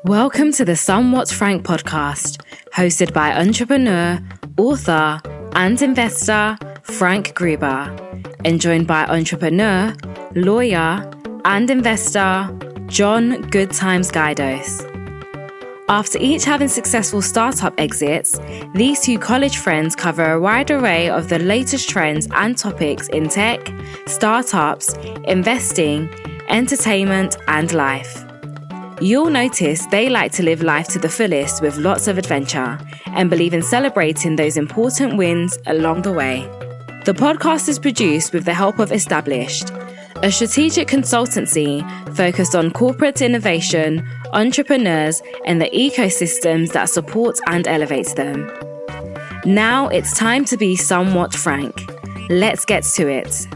Welcome to the Somewhat Frank podcast, hosted by entrepreneur, author, and investor Frank Gruber, and joined by entrepreneur, lawyer, and investor John Good Times Guidos. After each having successful startup exits, these two college friends cover a wide array of the latest trends and topics in tech, startups, investing, entertainment, and life. You'll notice they like to live life to the fullest with lots of adventure and believe in celebrating those important wins along the way. The podcast is produced with the help of Established, a strategic consultancy focused on corporate innovation, entrepreneurs, and the ecosystems that support and elevate them. Now it's time to be somewhat frank. Let's get to it.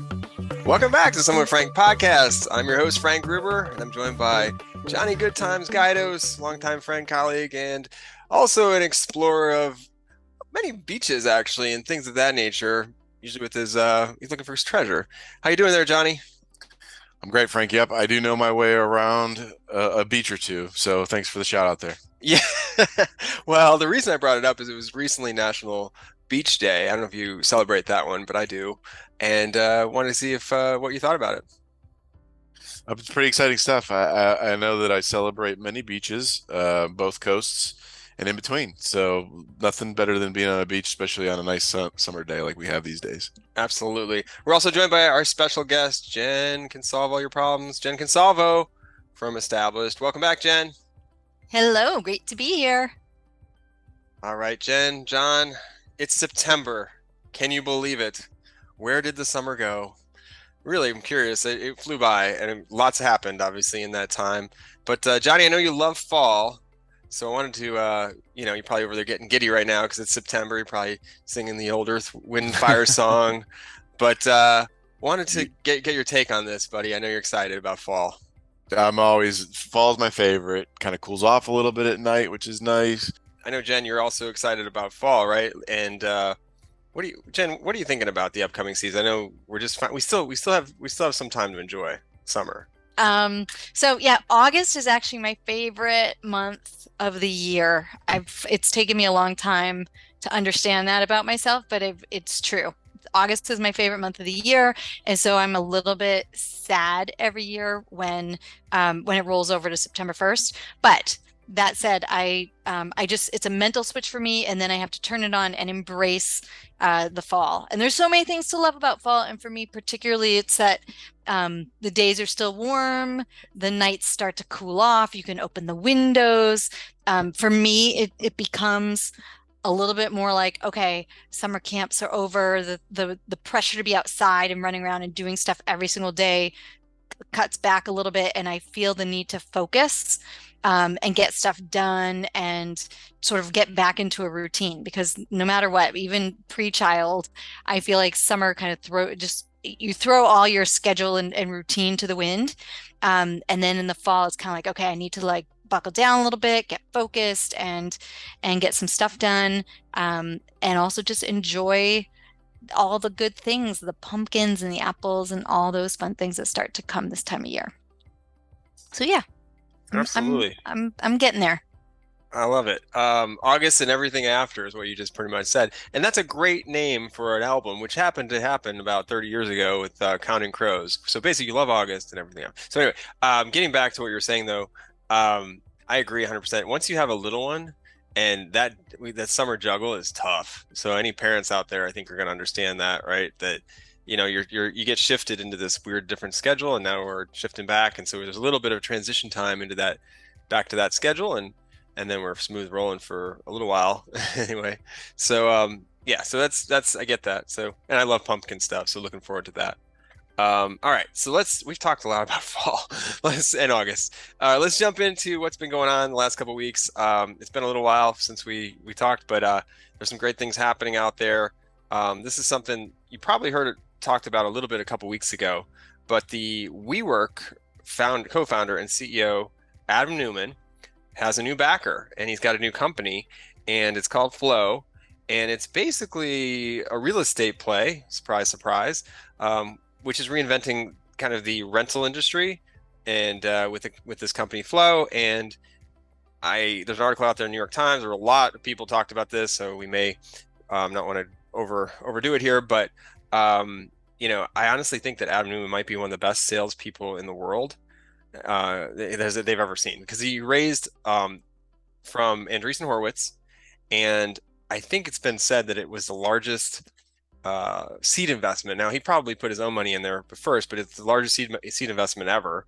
Welcome back to Somewhat Frank Podcast. I'm your host, Frank Gruber, and I'm joined by Johnny Good Times Guidos, longtime friend, colleague, and also an explorer of many beaches, actually, and things of that nature. Usually with his, he's looking for his treasure. How you doing there, Johnny? I'm great, Frank. Yep, I do know my way around a beach or two, so thanks for the shout out there. Yeah. Well, the reason I brought it up is it was recently National Beach Day. I don't know if you celebrate that one, but I do. And wanted to see if what you thought about it. It's pretty exciting stuff. I know that I celebrate many beaches, both coasts and in between. So nothing better than being on a beach, especially on a nice summer day like we have these days. Absolutely. We're also joined by our special guest, Jen Consalvo. All your problems. Jen Consalvo from Established. Welcome back, Jen. Hello. Great to be here. All right, Jen, John, it's September. Can you believe it? Where did the summer go? Really, I'm curious. It flew by, and lots happened, obviously, in that time. But Johnny, I know you love fall, so I wanted to, you're probably over there getting giddy right now because it's September. You're probably singing the old Earth, Wind, Fire song. But wanted to get your take on this, buddy. I know you're excited about fall. Fall's my favorite. Kind of cools off a little bit at night, which is nice. I know, Jen, you're also excited about fall, right? And Jen, what are you thinking about the upcoming season? I know we still have some time to enjoy summer. August is actually my favorite month of the year. It's taken me a long time to understand that about myself, but it's true. August is my favorite month of the year, and so I'm a little bit sad every year when it rolls over to September 1st. But that said, it's a mental switch for me, and then I have to turn it on and embrace the fall. And there's so many things to love about fall, and for me particularly, it's that the days are still warm, the nights start to cool off, you can open the windows. For me, it becomes a little bit more like, okay, summer camps are over, the pressure to be outside and running around and doing stuff every single day cuts back a little bit, and I feel the need to focus and get stuff done and sort of get back into a routine, because no matter what, even pre-child, I feel like summer kind of you throw all your schedule and routine to the wind. And then in the fall, it's kind of like, okay, I need to buckle down a little bit, get focused and get some stuff done. And also just enjoy all the good things, the pumpkins and the apples and all those fun things that start to come this time of year. So yeah. Absolutely. I'm getting there. I love it. August and everything after is what you just pretty much said. And that's a great name for an album, which happened to happen about 30 years ago with Counting Crows. So basically you love August and everything else. So anyway, getting back to what you were saying though, I agree 100%. Once you have a little one, and that summer juggle is tough. So any parents out there, I think, are going to understand that, right? That you get shifted into this weird different schedule, and now we're shifting back, and so there's a little bit of transition time into that, back to that schedule, and then we're smooth rolling for a little while anyway. So so that's I get that. So, and I love pumpkin stuff, so looking forward to that. All right, so we've talked a lot about fall and August. Let's jump into what's been going on the last couple of weeks. It's been a little while since we talked, but there's some great things happening out there. This is something you probably heard it talked about a little bit a couple weeks ago, but the WeWork co-founder and CEO Adam Neumann has a new backer, and he's got a new company, and it's called Flow, and it's basically a real estate play, surprise, surprise, which is reinventing kind of the rental industry, and with this company Flow. And there's an article out there in the New York Times, where a lot of people talked about this, so we may not want to overdo it here, but I honestly think that Adam Neumann might be one of the best salespeople in the world that they've ever seen, because he raised from Andreessen Horowitz, and I think it's been said that it was the largest seed investment. Now, he probably put his own money in there first, but it's the largest seed investment ever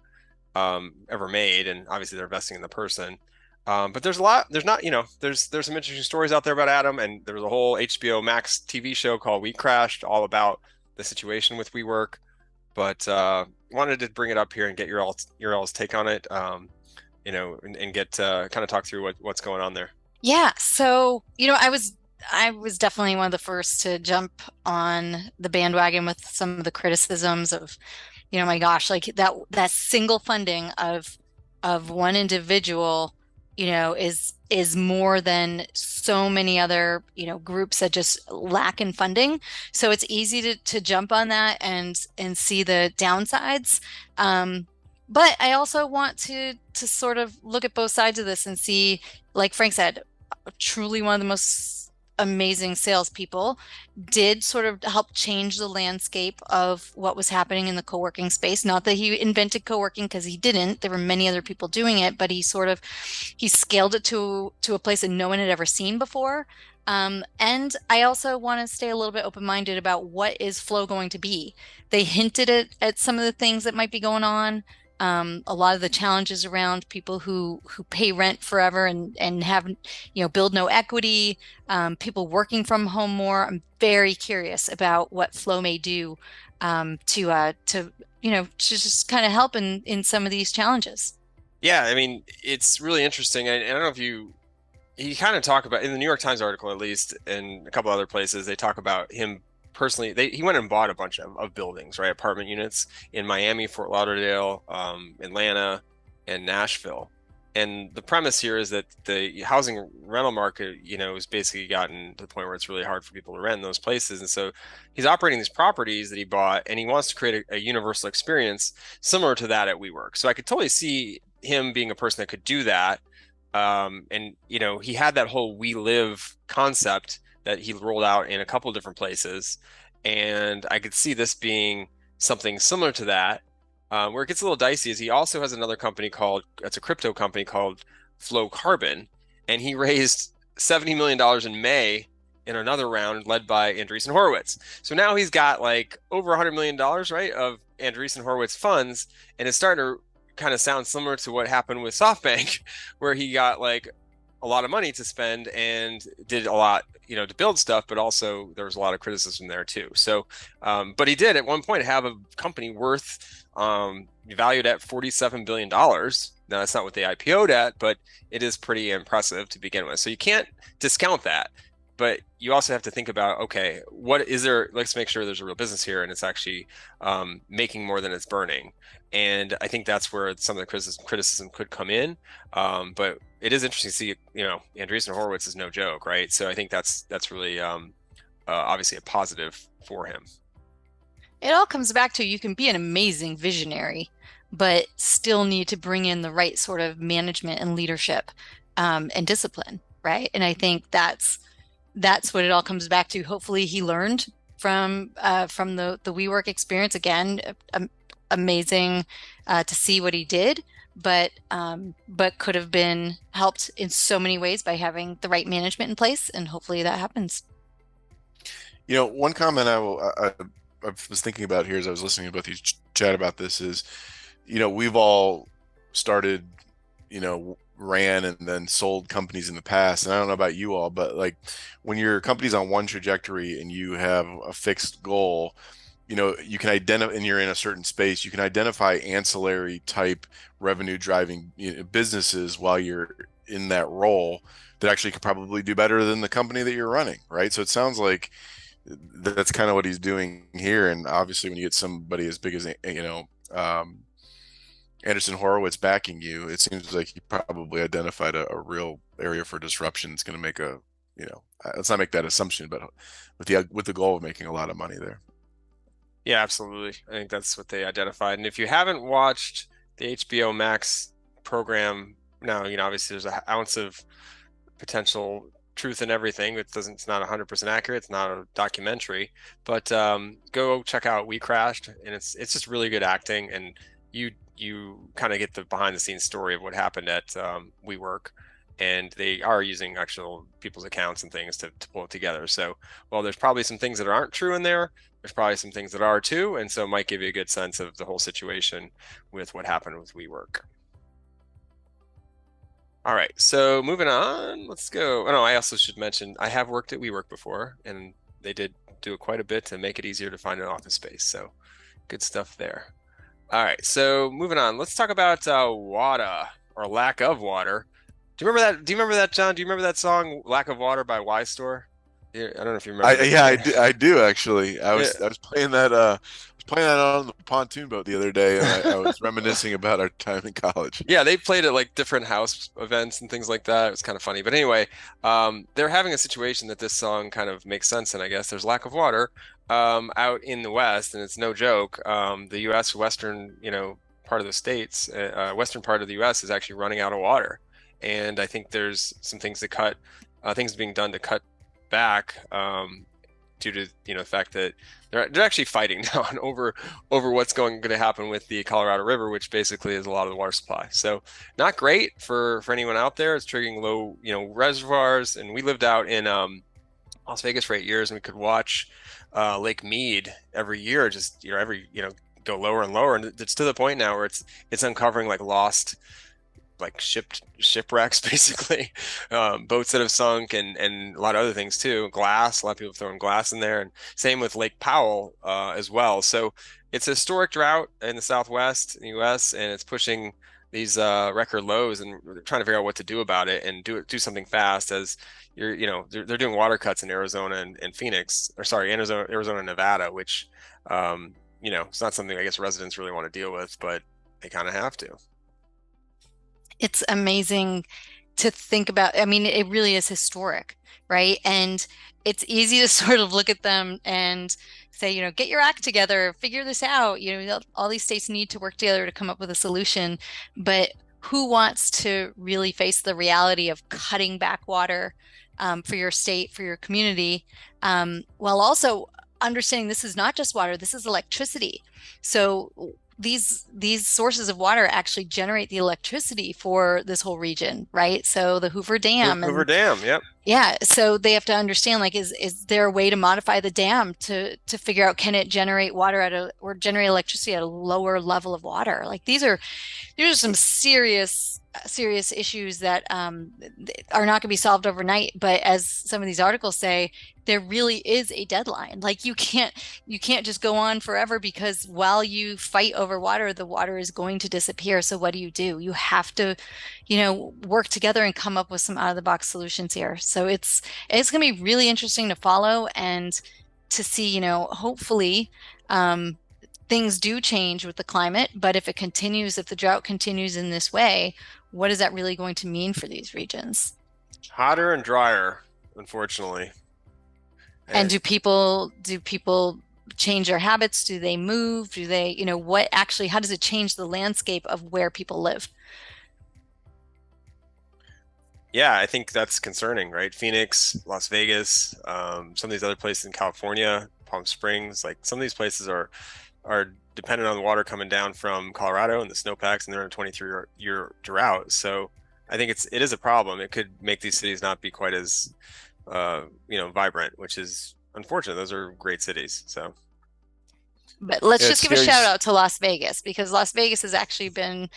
made, and obviously they're investing in the person. But there's some interesting stories out there about Adam, and there was a whole HBO Max TV show called We Crashed, all about the situation with WeWork. But wanted to bring it up here and get your all's take on it, and get kind of talk through what's going on there. Yeah. So, I was definitely one of the first to jump on the bandwagon with some of the criticisms of, my gosh, like that single funding of one individual, is more than so many other, groups that just lack in funding. So it's easy to jump on that and see the downsides. But I also want to sort of look at both sides of this and see, like Frank said, truly one of the most amazing salespeople, did sort of help change the landscape of what was happening in the co-working space. Not that he invented co-working, because he didn't. There were many other people doing it, but he scaled it to a place that no one had ever seen before. And I also want to stay a little bit open-minded about what is Flow going to be. They hinted at some of the things that might be going on. A lot of the challenges around people who pay rent forever and have, build no equity, people working from home more. I'm very curious about what Flow may do to just kind of help in some of these challenges. Yeah, I mean, it's really interesting. I don't know if you kind of talk about, in the New York Times article, at least, and a couple other places, they talk about him personally. He went and bought a bunch of buildings, right? Apartment units in Miami, Fort Lauderdale, Atlanta, and Nashville. And the premise here is that the housing rental market, has basically gotten to the point where it's really hard for people to rent in those places. And so he's operating these properties that he bought, and he wants to create a universal experience similar to that at WeWork. So I could totally see him being a person that could do that. And he had that whole We Live concept that he rolled out in a couple of different places, and I could see this being something similar to that. Where it gets a little dicey is he also has another company it's a crypto company called Flow Carbon, and he raised $70 million in May in another round led by Andreessen Horowitz. So now he's got like over $100 million, right, of Andreessen Horowitz funds, and it's starting to kind of sound similar to what happened with SoftBank, where he got like a lot of money to spend and did a lot, to build stuff, but also there was a lot of criticism there too. So, but he did at one point have a company worth valued at $47 billion. Now, that's not what they IPO'd at, but it is pretty impressive to begin with. So you can't discount that, but you also have to think about, okay, what is there? Let's make sure there's a real business here and it's actually making more than it's burning. And I think that's where some of the criticism could come in. But it is interesting to see, Andreessen Horowitz is no joke, right? So I think that's really obviously a positive for him. It all comes back to, you can be an amazing visionary, but still need to bring in the right sort of management and leadership and discipline, right? And I think that's what it all comes back to. Hopefully he learned from the WeWork experience. Again, amazing to see what he did, but could have been helped in so many ways by having the right management in place, and hopefully that happens. One comment I was thinking about here as I was listening to both of you chat about this is, we've all started, ran and then sold companies in the past. And I don't know about you all, but like when your company's on one trajectory and you have a fixed goal, you can identify, and you're in a certain space, you can identify ancillary type revenue driving businesses while you're in that role that actually could probably do better than the company that you're running, right? So it sounds like that's kind of what he's doing here. And obviously when you get somebody as big as, Andreessen Horowitz backing you, it seems like he probably identified a real area for disruption. It's going to make let's not make that assumption, but with the goal of making a lot of money there. Yeah, absolutely. I think that's what they identified. And if you haven't watched the HBO Max program, now, obviously there's an ounce of potential truth in everything. It's not 100% accurate. It's not a documentary, but go check out We Crashed, and it's just really good acting, and you kind of get the behind the scenes story of what happened at WeWork, and they are using actual people's accounts and things to pull it together. So while there's probably some things that aren't true in there, there's probably some things that are too, and so it might give you a good sense of the whole situation with what happened with WeWork. All right, so moving on, let's go. Oh, no, I also should mention I have worked at WeWork before, and they did do quite a bit to make it easier to find an office space. So good stuff there. All right, so moving on, let's talk about water or lack of water. Do you remember that? Do you remember that, John? Do you remember that song "Lack of Water" by Y Store? Yeah, I don't know if you remember that. Yeah, I do actually. I was playing that on the pontoon boat the other day, and I was reminiscing about our time in college. Yeah, they played at like different house events and things like that. It was kind of funny. But anyway, they're having a situation that this song kind of makes sense in, I guess. There's lack of water out in the West, and it's no joke. The U.S. western, part of the states, western part of the U.S. is actually running out of water. And I think there's some things being done to cut back due to the fact that they're actually fighting now over what's going to happen with the Colorado River, which basically is a lot of the water supply. So not great for anyone out there. It's triggering low reservoirs, and we lived out in Las Vegas for 8 years, and we could watch Lake Mead every year, just go lower and lower, and it's to the point now where it's uncovering like lost like shipwrecks basically, boats that have sunk, and a lot of other things too. Glass, a lot of people throwing glass in there, and same with Lake Powell as well. So it's a historic drought in the Southwest in the U.S., and it's pushing these record lows, and they're trying to figure out what to do about it and do something fast. As they're doing water cuts in Arizona and Phoenix, or sorry, Arizona and Nevada, which it's not something I guess residents really want to deal with, but they kind of have to. It's amazing to think about. I mean, it really is historic, right? And it's easy to sort of look at them and say, get your act together, figure this out. All these states need to work together to come up with a solution. But who wants to really face the reality of cutting back water for your state, for your community, while also understanding this is not just water, this is electricity. So these sources of water actually generate the electricity for this whole region, right? So the Hoover Dam. Hoover Dam, yep. Yeah, so they have to understand, like, is there a way to modify the dam to figure out, can it generate water or generate electricity at a lower level of water? Like these are some serious issues that are not going to be solved overnight. But as some of these articles say, there really is a deadline. Like you can't just go on forever, because while you fight over water, the water is going to disappear. So what do? You have to, work together and come up with some out of the box solutions here. So it's going to be really interesting to follow and to see, hopefully things do change with the climate. But if the drought continues in this way, what is that really going to mean for these regions? Hotter and drier, unfortunately. And do people change their habits? Do they move? Do they, how does it change the landscape of where people live? Yeah, I think that's concerning, right? Phoenix, Las Vegas, some of these other places in California, Palm Springs, like some of these places are dependent on the water coming down from Colorado and the snowpacks, and they're in a 23-year drought. So I think it is a problem. It could make these cities not be quite as vibrant, which is unfortunate. Those are great cities. So, but let's just give a shout out to Las Vegas, because Las Vegas has actually been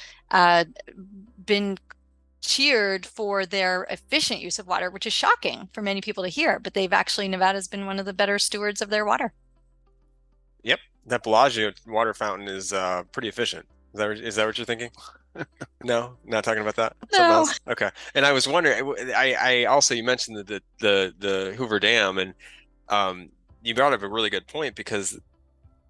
cheered for their efficient use of water, which is shocking for many people to hear. But Nevada's been one of the better stewards of their water. Yep, that Bellagio water fountain is pretty efficient. Is that what you're thinking? No, not talking about that. No. Something else? Okay. And I was wondering, I also, you mentioned the Hoover Dam, and you brought up a really good point, because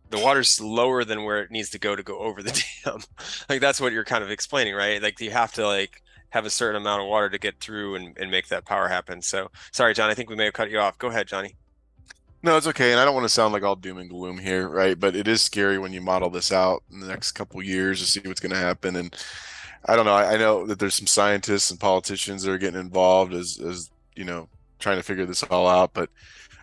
the water's lower than where it needs to go over the dam. Like that's what you're kind of explaining, right? Like you have to have a certain amount of water to get through and make that power happen. So sorry, John, I think we may have cut you off. Go ahead, Johnny. No, it's okay. And I don't want to sound like all doom and gloom here, right? But it is scary when you model this out in the next couple of years to see what's going to happen. And I don't know. I know that there's some scientists and politicians that are getting involved as trying to figure this all out. But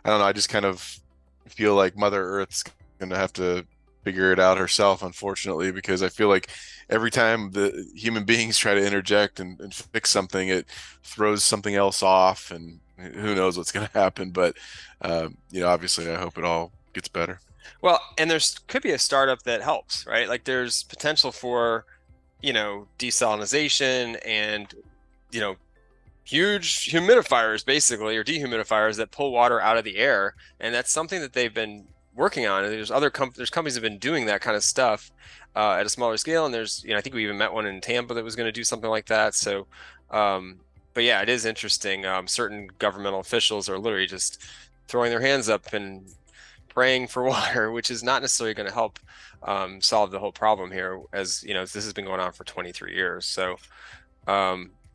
I don't know. I just kind of feel like Mother Earth's going to have to figure it out herself, unfortunately, because I feel like every time the human beings try to interject and fix something, it throws something else off, and who knows what's going to happen. But obviously, I hope it all gets better. Well, and there's could be a startup that helps, right? Like there's potential for, desalinization and, huge humidifiers basically, or dehumidifiers that pull water out of the air. And that's something that they've been working on. And there's there's companies that have been doing that kind of stuff at a smaller scale. And there's, I think we even met one in Tampa that was going to do something like that. So, but yeah, it is interesting. Certain governmental officials are literally just throwing their hands up and praying for water, which is not necessarily going to help solve the whole problem here, as this has been going on for 23 years. So,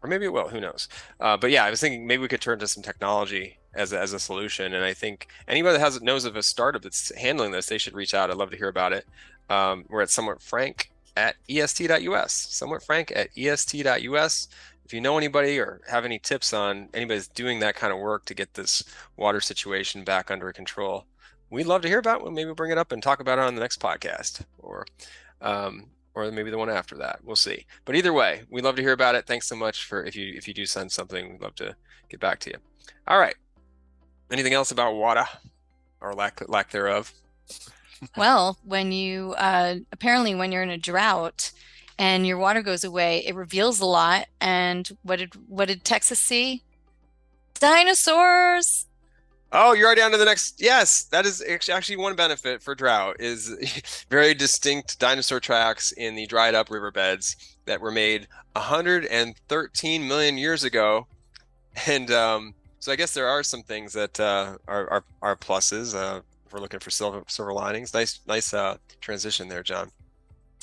or maybe it will, who knows? But yeah, I was thinking maybe we could turn to some technology as a solution. And I think anybody that knows of a startup that's handling this, they should reach out. I'd love to hear about it. We're at somewhatfrank at est.us, somewhatfrank at est.us. If you know anybody or have any tips on anybody that's doing that kind of work to get this water situation back under control, we'd love to hear about it. Maybe we'll bring it up and talk about it on the next podcast, or maybe the one after that. We'll see. But either way, we'd love to hear about it. Thanks so much for if you do send something, we'd love to get back to you. All right. Anything else about water or lack thereof? Well, when you apparently when you're in a drought and your water goes away, it reveals a lot. And what did Texas see? Dinosaurs. Oh, you're already on to the next. Yes, that is actually one benefit for drought is very distinct dinosaur tracks in the dried up riverbeds that were made 113 million years ago. And so I guess there are some things that are pluses. If we're looking for silver linings. Nice transition there, Jen,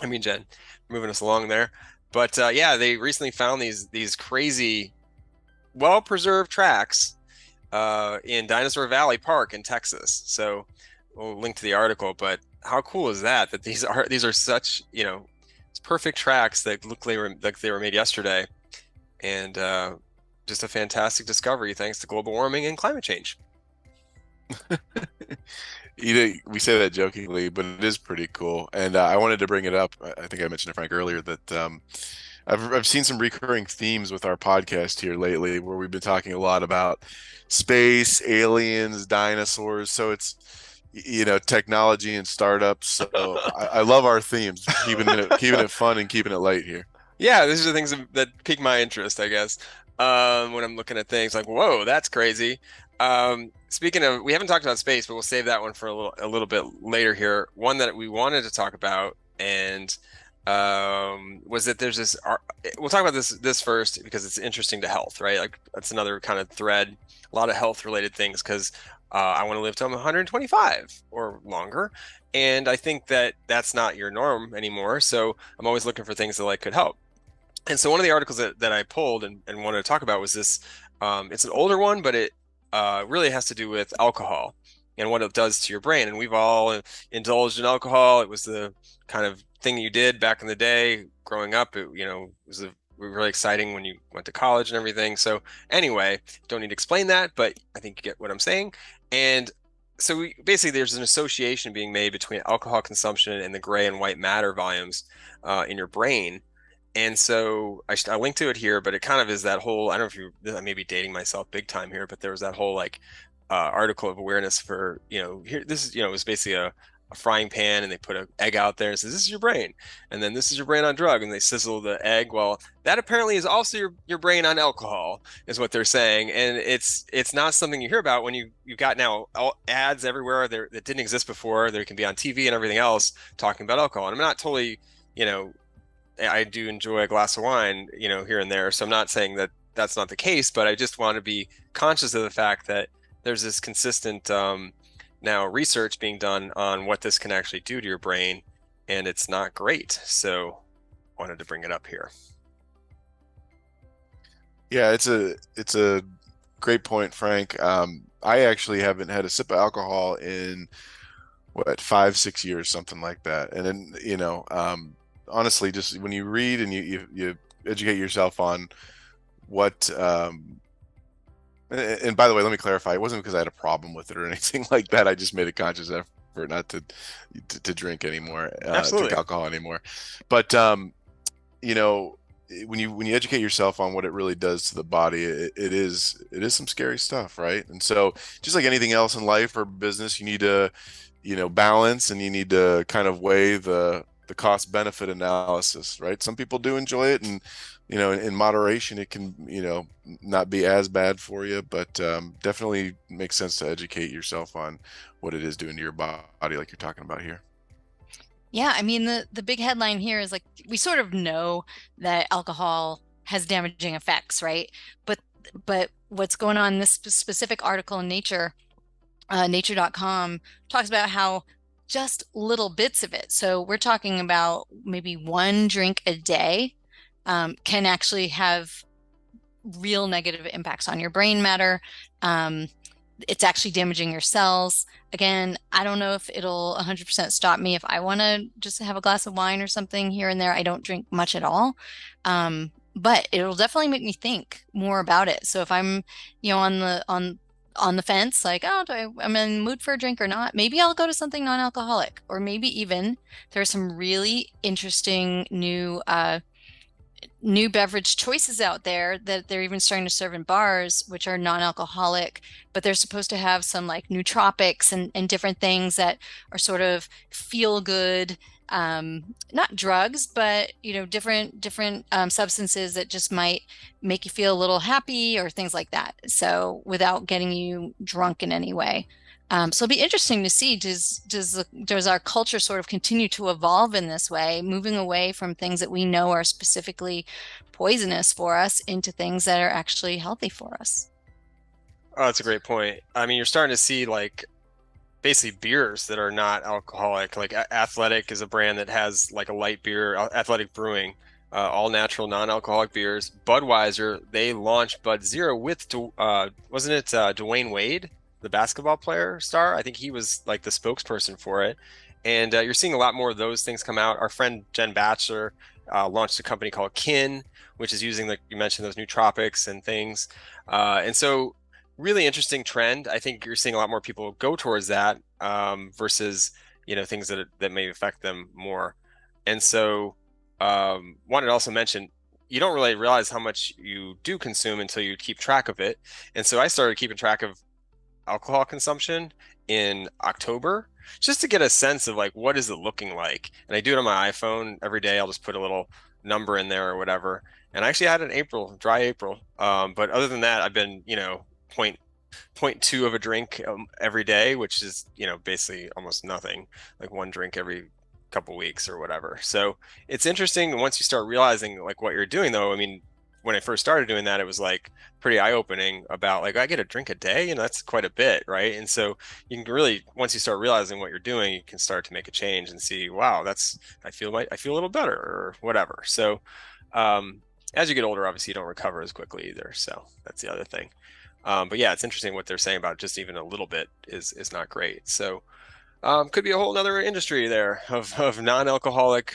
moving us along there. But yeah, they recently found these crazy, well-preserved tracks in Dinosaur Valley Park in Texas. So we'll link to the article, but how cool is that these are such, it's perfect tracks that look like they were made yesterday. And just a fantastic discovery thanks to global warming and climate change. We say that jokingly, but it is pretty cool. And I wanted to bring it up. I think I mentioned to Frank earlier that I've seen some recurring themes with our podcast here lately, where we've been talking a lot about space, aliens, dinosaurs. So it's technology and startups. So I love our themes, keeping it fun and keeping it light here. Yeah, these are the things that pique my interest, I guess. When I'm looking at things like, whoa, that's crazy. Speaking of, we haven't talked about space, but we'll save that one for a little bit later here. One that we wanted to talk about and was that there's this. We'll talk about this first because it's interesting to health, right? Like that's another kind of thread. A lot of health related things because I want to live till I'm 125 or longer, and I think that that's not your norm anymore. So I'm always looking for things that could help. And so one of the articles that I pulled and wanted to talk about was this. It's an older one, but it really has to do with alcohol and what it does to your brain. And we've all indulged in alcohol. It was the kind of thing you did back in the day growing up. It was really exciting when you went to college and everything. So anyway, don't need to explain that, but I think you get what I'm saying. And so basically there's an association being made between alcohol consumption and the gray and white matter volumes in your brain. And so I linked to it here, but it kind of is that whole, I don't know if I may be dating myself big time here, but there was that whole article of awareness for, here, this is, it was basically a frying pan and they put an egg out there and says, this is your brain. And then this is your brain on drug and they sizzle the egg. Well, that apparently is also your brain on alcohol is what they're saying. And it's not something you hear about when you've got now ads everywhere there that didn't exist before. There can be on TV and everything else talking about alcohol. And I'm not totally, I do enjoy a glass of wine, here and there. So I'm not saying that that's not the case, but I just want to be conscious of the fact that there's this consistent now research being done on what this can actually do to your brain, and it's not great. So wanted to bring it up here. Yeah, it's a great point, Frank. I actually haven't had a sip of alcohol in what, 5, 6 years, something like that. And then, honestly, just when you read and you educate yourself on what, and by the way, let me clarify, it wasn't because I had a problem with it or anything like that. I just made a conscious effort not to drink anymore, drink Absolutely. alcohol anymore. But you know, when you educate yourself on what it really does to the body, it is some scary stuff, right? And so, just like anything else in life or business, you need to, balance, and you need to kind of weigh the cost benefit analysis, right? Some people do enjoy it, and in moderation, it can, not be as bad for you, but definitely makes sense to educate yourself on what it is doing to your body, like you're talking about here. Yeah, I mean, the big headline here is like we sort of know that alcohol has damaging effects, right? But what's going on in this specific article in Nature, nature.com, talks about how just little bits of it. So we're talking about maybe one drink a day can actually have real negative impacts on your brain matter. It's actually damaging your cells. Again, I don't know if it'll 100% stop me if I want to just have a glass of wine or something here and there. I don't drink much at all. But it'll definitely make me think more about it. So if I'm, on the fence, like, oh, I'm in the mood for a drink or not, maybe I'll go to something non-alcoholic, or maybe even there's some really interesting new beverage choices out there that they're even starting to serve in bars, which are non-alcoholic, but they're supposed to have some like nootropics and different things that are sort of feel good, not drugs, but different substances that just might make you feel a little happy or things like that. So without getting you drunk in any way. So it'll be interesting to see, does our culture sort of continue to evolve in this way, moving away from things that we know are specifically poisonous for us into things that are actually healthy for us? Oh, that's a great point. I mean, you're starting to see like basically beers that are not alcoholic. Like Athletic is a brand that has like a light beer, Athletic Brewing, all natural, non-alcoholic beers. Budweiser, they launched Bud Zero with, wasn't it Dwayne Wade, the basketball player star? I think he was like the spokesperson for it. And you're seeing a lot more of those things come out. Our friend Jen Batchelor launched a company called Kin, which is using, like you mentioned, those nootropics and things. And so really interesting trend. I think you're seeing a lot more people go towards that versus things that may affect them more. And so wanted to also mention, you don't really realize how much you do consume until you keep track of it. And so I started keeping track of alcohol consumption in October just to get a sense of like what is it looking like. And I do it on my iPhone every day. I'll just put a little number in there or whatever. And I actually had an dry April. But other than that, I've been, point two of a drink every day, which is, basically almost nothing, like one drink every couple weeks or whatever. So it's interesting once you start realizing like what you're doing, though. I mean, when I first started doing that, it was like pretty eye-opening about like, I get a drink a day, and that's quite a bit, right? And so you can really, once you start realizing what you're doing, you can start to make a change and see, wow, I feel a little better or whatever. So as you get older, obviously you don't recover as quickly either. So that's the other thing. But yeah, it's interesting what they're saying about just even a little bit is not great. So could be a whole nother industry there of non-alcoholic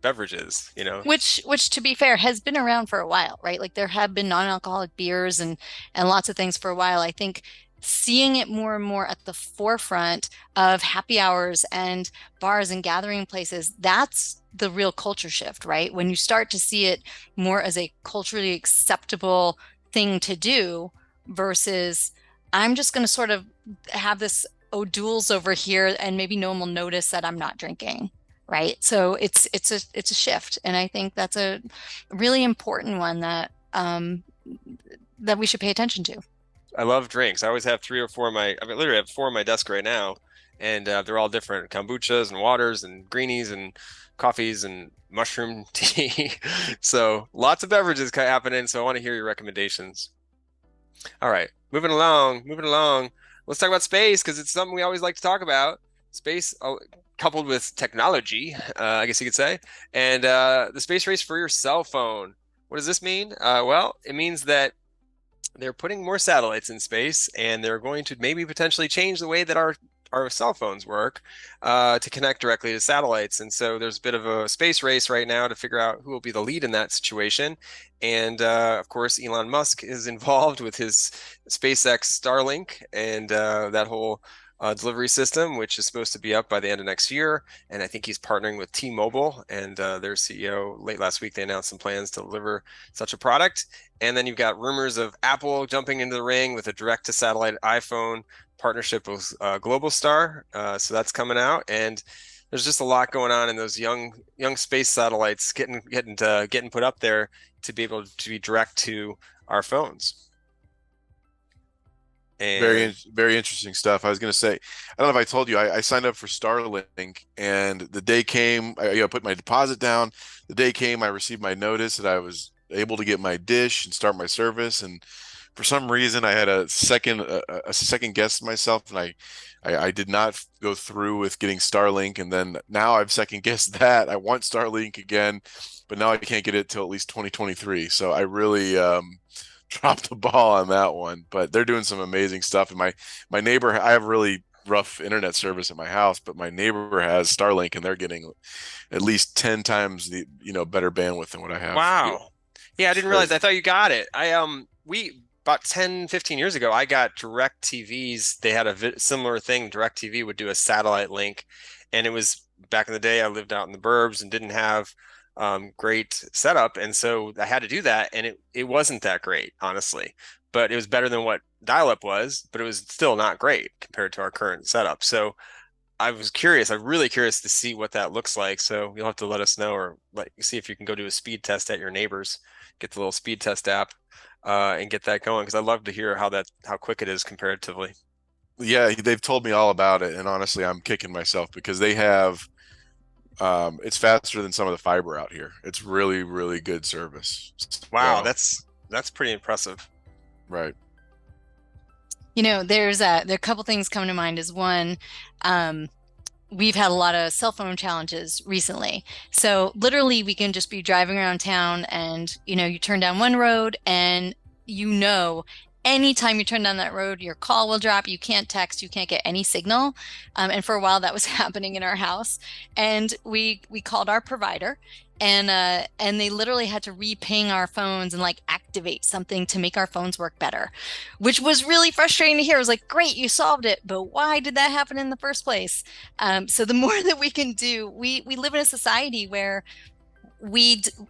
beverages, Which to be fair has been around for a while, right? Like there have been non-alcoholic beers and lots of things for a while. I think seeing it more and more at the forefront of happy hours and bars and gathering places, that's the real culture shift, right? When you start to see it more as a culturally acceptable thing to do versus I'm just going to sort of have this O'Doul's over here and maybe no one will notice that I'm not drinking. Right. So it's a shift. And I think that's a really important one that we should pay attention to. I love drinks. I always have 3 or 4 I literally have 4 on my desk right now, and they're all different kombuchas and waters and greenies and coffees and mushroom tea. So lots of beverages happening. So I want to hear your recommendations. All right, moving along. Let's talk about space because it's something we always like to talk about. Space coupled with technology, I guess you could say, and the space race for your cell phone. What does this mean? Well, it means that they're putting more satellites in space, and they're going to maybe potentially change the way that our cell phones work to connect directly to satellites. And so there's a bit of a space race right now to figure out who will be the lead in that situation. And of course, Elon Musk is involved with his SpaceX Starlink and that whole delivery system, which is supposed to be up by the end of next year. And I think he's partnering with T-Mobile, and their CEO late last week, they announced some plans to deliver such a product. And then you've got rumors of Apple jumping into the ring with a direct to satellite iPhone partnership with Globalstar. So that's coming out. And there's just a lot going on in those young space satellites getting put up there to be able to be direct to our phones. And very interesting stuff. I was going to say, I don't know if I told you, I signed up for Starlink, and the day came, I put my deposit down. The day came, I received my notice that I was able to get my dish and start my service. And for some reason, I had a second guess myself, and I did not go through with getting Starlink. And then now I've second guessed that. I want Starlink again, but now I can't get it till at least 2023. So I really dropped the ball on that one, but they're doing some amazing stuff. And my neighbor, I have really rough internet service at my house, but my neighbor has Starlink, and they're getting at least 10 times the better bandwidth than what I have. Wow. Yeah, I didn't realize. I thought you got it. We about 10, 15 years ago, I got Direct TVs. They had a similar thing. Direct TV would do a satellite link, and it was back in the day. I lived out in the burbs and didn't have great setup, and so I had to do that, and it wasn't that great, honestly, but it was better than what dial-up was, but it was still not great compared to our current setup. So I was curious. I'm really curious to see what that looks like. So you'll have to let us know, or see if you can go do a speed test at your neighbors, get the little speed test app, and get that going, because I'd love to hear how quick it is comparatively. Yeah, they've told me all about it, and honestly, I'm kicking myself because they have it's faster than some of the fiber out here. It's really, really good service. Wow, that's pretty impressive. Right. There are a couple things come to mind. Is one, we've had a lot of cell phone challenges recently. So literally we can just be driving around town, and you turn down one road, and anytime you turn down that road, your call will drop. You can't text, you can't get any signal. And for a while that was happening in our house. And we called our provider, and they literally had to re-ping our phones and activate something to make our phones work better, which was really frustrating to hear. It was like, great, you solved it, but why did that happen in the first place? So the more that we can do, we live in a society where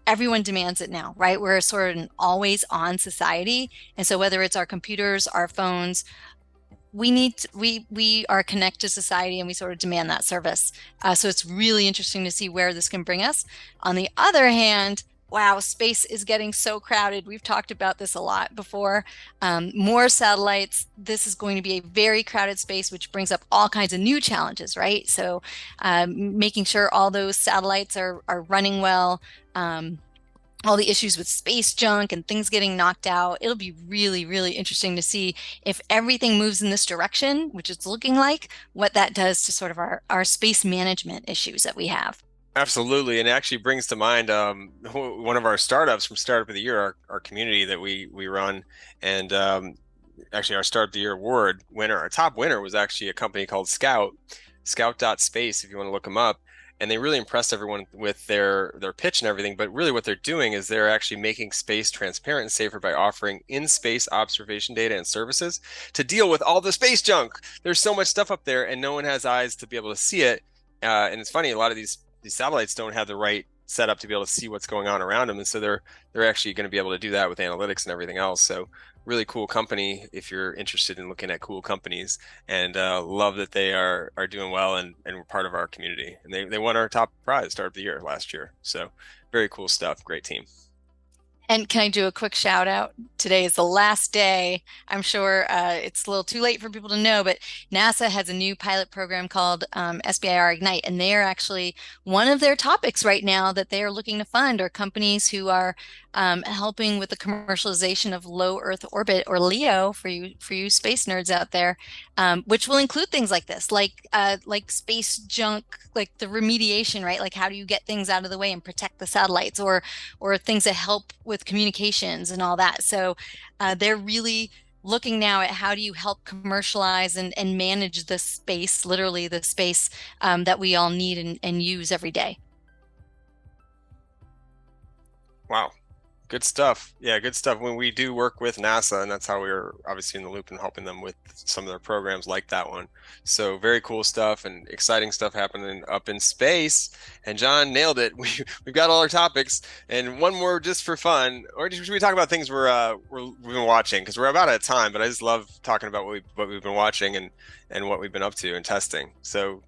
everyone demands it now, right? We're sort of an always on society. And so whether it's our computers, our phones, we are a connected society, and we sort of demand that service. So it's really interesting to see where this can bring us. On the other hand, wow, space is getting so crowded. We've talked about this a lot before. More satellites. This is going to be a very crowded space, which brings up all kinds of new challenges, right? So making sure all those satellites are running well, all the issues with space junk and things getting knocked out. It'll be really, really interesting to see if everything moves in this direction, which it's looking like, what that does to sort of our space management issues that we have. Absolutely. And it actually brings to mind one of our startups from Startup of the Year, our community that we run. And actually our Startup of the Year award winner, our top winner, was actually a company called Scout.space, if you want to look them up. And they really impressed everyone with their pitch and everything. But really what they're doing is they're actually making space transparent and safer by offering in-space observation data and services to deal with all the space junk. There's so much stuff up there, and no one has eyes to be able to see it. And it's funny, a lot of these satellites don't have the right setup to be able to see what's going on around them, and so they're actually going to be able to do that with analytics and everything else. So really cool company if you're interested in looking at cool companies, and love that they are doing well and we're part of our community. And they won our top prize Startup of the Year last year. So very cool stuff. Great team. And can I do a quick shout out? Today is the last day. I'm sure it's a little too late for people to know, but NASA has a new pilot program called SBIR Ignite, and they are actually, one of their topics right now that they are looking to fund are companies who are helping with the commercialization of low Earth orbit, or LEO for you space nerds out there, which will include things like this, like space junk, like the remediation, right? Like how do you get things out of the way and protect the satellites, or things that help with with communications and all that. So they're really looking now at how do you help commercialize and manage the space, literally the space that we all need and use every day. Wow. Good stuff. Yeah, good stuff. When we do work with NASA, and that's how we were obviously in the loop and helping them with some of their programs like that one. So very cool stuff and exciting stuff happening up in space. And John nailed it. We've got all our topics, and one more just for fun. Or should we talk about things we've been watching? Because we're about out of time, but I just love talking about what we've been watching and what we've been up to and testing. So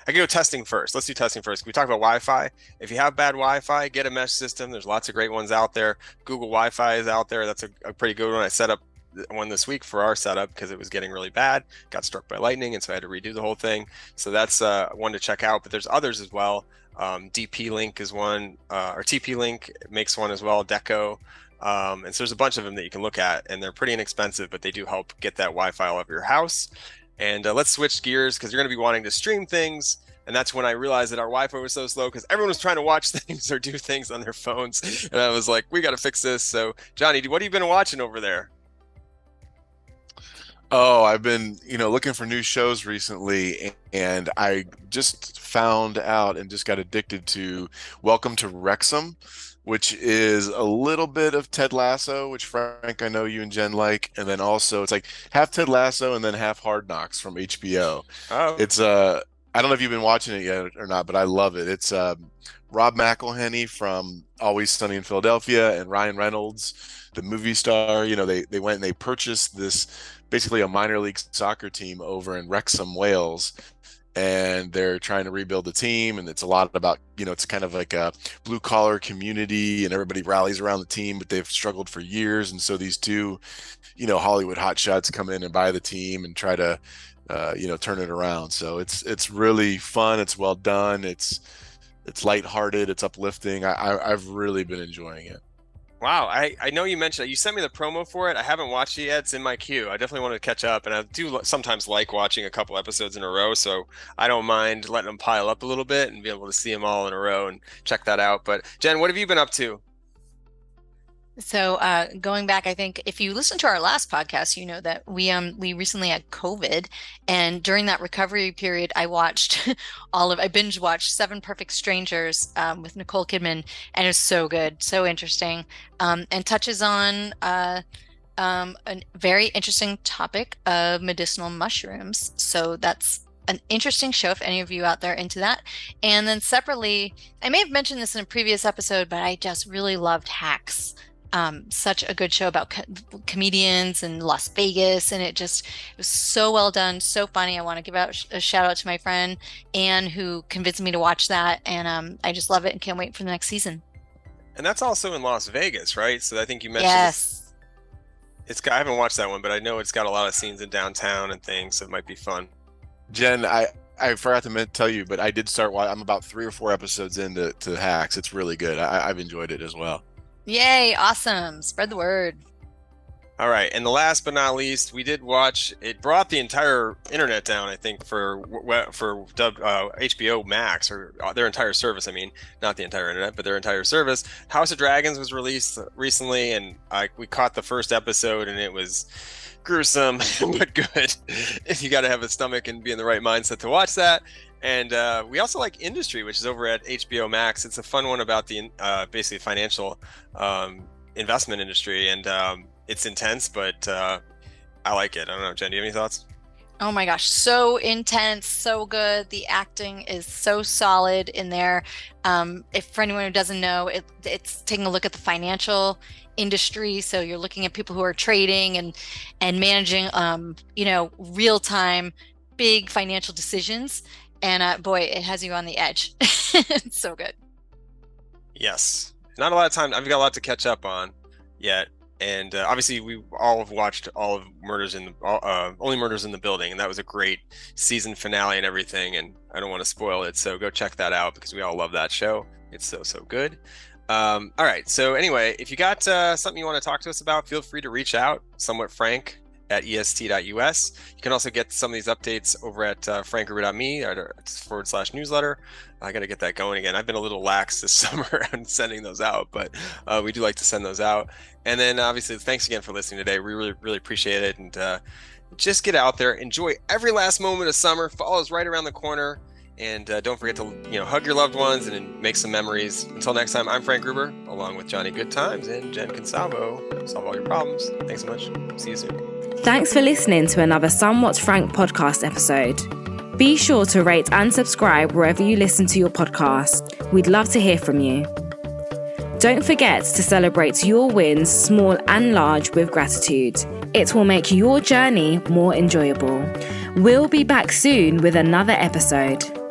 I can go testing first. Let's do testing first. We talk about Wi-Fi. If you have bad Wi-Fi, get a mesh system. There's lots of great ones out there. Google Wi-Fi is out there. That's a pretty good one. I set up one this week for our setup because it was getting really bad. Got struck by lightning, and so I had to redo the whole thing. So that's one to check out. But there's others as well. DP Link is one, or TP Link makes one as well. Deco. And so there's a bunch of them that you can look at, and they're pretty inexpensive, but they do help get that Wi-Fi all over your house. And let's switch gears because you're going to be wanting to stream things. And that's when I realized that our Wi-Fi was so slow because everyone was trying to watch things or do things on their phones. And I was like, we got to fix this. So, Johnny, what have you been watching over there? Oh, I've been, looking for new shows recently, and I just found out and just got addicted to Welcome to Wrexham, which is a little bit of Ted Lasso, which Frank, I know you and Jen like, and then also it's like half Ted Lasso and then half Hard Knocks from HBO. Oh, It's I don't know if you've been watching it yet or not, but I love it. It's Rob McElhenney from Always Sunny in Philadelphia and Ryan Reynolds, the movie star. They went and they purchased this basically a minor league soccer team over in Wrexham, Wales, and they're trying to rebuild the team. And it's a lot about, it's kind of like a blue collar community and everybody rallies around the team, but they've struggled for years. And so these two, Hollywood hotshots come in and buy the team and try to, turn it around. So it's really fun. It's well done. It's lighthearted. It's uplifting. I've really been enjoying it. wow. I know you mentioned it. You sent me the promo for it. I haven't watched it yet. It's in my queue. I definitely want to catch up. And I do sometimes like watching a couple episodes in a row. So I don't mind letting them pile up a little bit and be able to see them all in a row and check that out. But Jen, what have you been up to? So going back, I think if you listen to our last podcast, you know that we recently had COVID, and during that recovery period, I watched I binge watched Seven Perfect Strangers with Nicole Kidman, and it was so good, so interesting, and touches on a very interesting topic of medicinal mushrooms. So that's an interesting show if any of you out there into that. And then separately, I may have mentioned this in a previous episode, but I just really loved Hacks. Such a good show about comedians in Las Vegas, and it was so well done, so funny. I want to give out a shout out to my friend Anne, who convinced me to watch that, and I just love it and can't wait for the next season. And that's also in Las Vegas, right? So I think you mentioned Yes. I haven't watched that one, but I know it's got a lot of scenes in downtown and things, so it might be fun. Jen, I forgot to tell you, but I did start I'm about 3 or 4 episodes into Hacks. It's really good. I've enjoyed it as well. Yay, awesome. Spread the word. All right, and the last but not least, we did watch. It brought the entire internet down, I think, for HBO Max, or their entire service. I mean, not the entire internet, but their entire service. House of Dragons was released recently, and we caught the first episode, and it was gruesome but good. You got to have a stomach and be in the right mindset to watch that. And we also like Industry, which is over at HBO Max. It's a fun one about the basically financial investment industry, and it's intense, but I like it. I don't know, Jen, do you have any thoughts? Oh my gosh, so intense, so good. The acting is so solid in there. If for anyone who doesn't know, it's taking a look at the financial industry. So you're looking at people who are trading and managing, real time big financial decisions. And boy, it has you on the edge. It's so good. Yes. Not a lot of time. I've got a lot to catch up on yet. And obviously, we all have watched all of Only Murders in the Building. And that was a great season finale and everything. And I don't want to spoil it. So go check that out because we all love that show. It's so, so good. All right. So anyway, if you got something you want to talk to us about, feel free to reach out, somewhatfrank at est.us. You can also get some of these updates over at frankgruber.me/newsletter. I got to get that going again. I've been a little lax this summer on sending those out, but we do like to send those out. And then obviously, thanks again for listening today. We really, really appreciate it. And just get out there, enjoy every last moment of summer. Fall is right around the corner. And don't forget to hug your loved ones and make some memories. Until next time, I'm Frank Gruber, along with Johnny Goodtimes and Jen Consalvo. Solve all your problems. Thanks so much. See you soon. Thanks for listening to another Somewhat Frank podcast episode. Be sure to rate and subscribe wherever you listen to your podcast. We'd love to hear from you. Don't forget to celebrate your wins, small and large, with gratitude. It will make your journey more enjoyable. We'll be back soon with another episode.